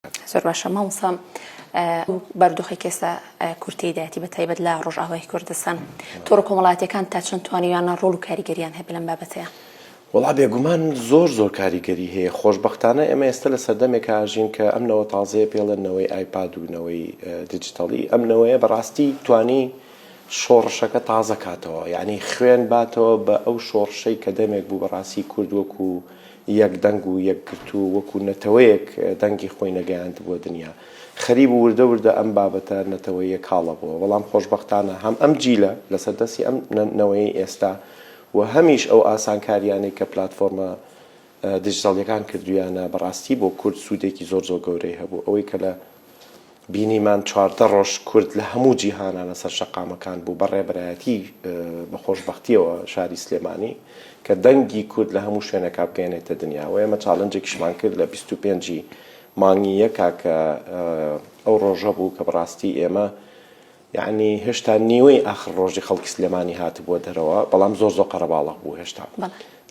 زۆر باشە مامۆستا بەردوخی کێسە کورتی دایەتی بە تایبەت لە ڕۆژئاوای کوردستان تۆڕە کۆمەڵایەتیەکان تا چەند توانیویانە ڕۆڵ و کاریگەریان هەیە لەم بابەتەیە؟ وڵا بێگومان زۆر کاریگەری هەیە. خۆشبەختانە ئێمە ئێستا لە سەردەمێک ئاژین کە ئەمنەوە تازەیە پێڵێنەوەی ئایپاد و نەوەی دیجیتەڵی ئەمنەوەیە بەڕاستی توانی شۆڕشەکە تازە کاتەوە، یعنی خوێن باتەوە بە ئەو شۆڕشەی کە دەمێک بوو بەڕاستی کورد وەکو یەک دەنگ و یەکگرت و وەکو نەتەوەیەک دەنگی خۆی نەگەیاند بۆ دنیا. خەریب و وردە ئەم بابەتە نەتەوەیە کاڵە بووە، بەڵام خۆشبەختانە هەم ئەم جیلە لەسەر دەستی ئەم نەوەی ئێستا و هەمیش ئەو ئاسانکاریانەی کە پلاتفۆرمە دیجیتاڵیەکان کردویانە بەڕاستی بۆ کورد سوودێکی زۆر گەورەی هەبوو. ئەوەی کە لە بینیمان 14 ڕۆژ کورد لە هەموو جیهانانە سەر شەقامەکان بوو بەڕێبەرایەتی بە خۆشبەختیەوە شاری سلێمانی کە دەنگی کورد لە هەموو شوێنێکا بگەێنێتە دنیا و ئێمە چاڵنجێکیشمان کرد لە 25 مانگی یەکا کە ئەو ڕۆژە بوو کە بەڕاستی ئێمە یعنی هێشتا نیوەی ئاخر ڕۆژی خەڵکی سلێمانی هاتبووە دەرەوە، بەڵام زۆر قەرەباڵغ بوو هێشتا.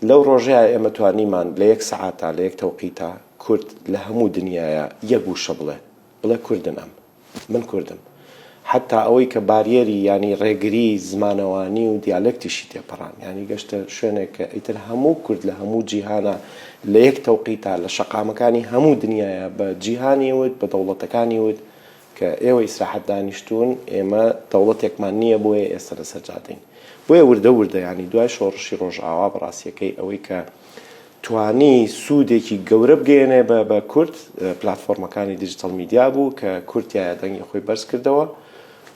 لەو ڕۆژەیە ئێمە توانیمان لە 1 سەعاتە لە 1 تەوقیتە کورد لە هەموو دنیاە یەک وشە بڵێ کوردن ئەم من کوردم، حتا ئەوەی کە باریێری ینی ڕێگری زمانەوانی و دیالکتیشی تێپەڕان، ینی گەشتە شوێنێک کە ئیتر هەموو کورد لە هەموو جیهانە لە 1 تەوقیتە لە شەقامەکانی هەموو دنیاە بە جیهانی ود بە دەوڵەتەکانی ود کە ئێوە ئیسراحەت دانیشتون ئێمە دەوڵەتێکمان نییە بۆیە ئێستا لە سەرجادەین. بۆیە وردە ینی دوای شۆڕشی ڕۆژئاوا بەڕاستیەکەی ئەوەی کە توانی سوودێکی گەورە بگەێنێ بە کورد پلاتفۆرمەکانی دیجیتال میدیا بوو کە کورتایە دەنگی خۆی بەرز کردەوە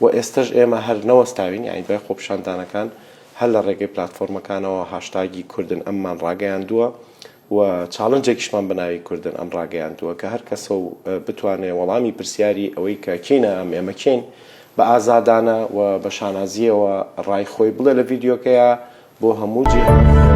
و ئێستش ئێمە هەر نەوەستاوین، یعنی دوای خۆپیشاندانەکان هەر لە ڕێگەی پلاتفۆرمەکانەوە هاشتاگی کوردن ئەممان ڕاگەیاندووە و چاڵنجێکیشمان بەناوی کوردن ئەم ڕاگەیاندووە کە هەر کەسە بتوانێت وەڵامی پرسیاری ئەوەی کە کێنە ئێمە کێن بە ئازادانە و بە شانازیەوە ڕای خۆی بڵێ لە ڤیدیۆکەیە بۆ هەموو جیهان.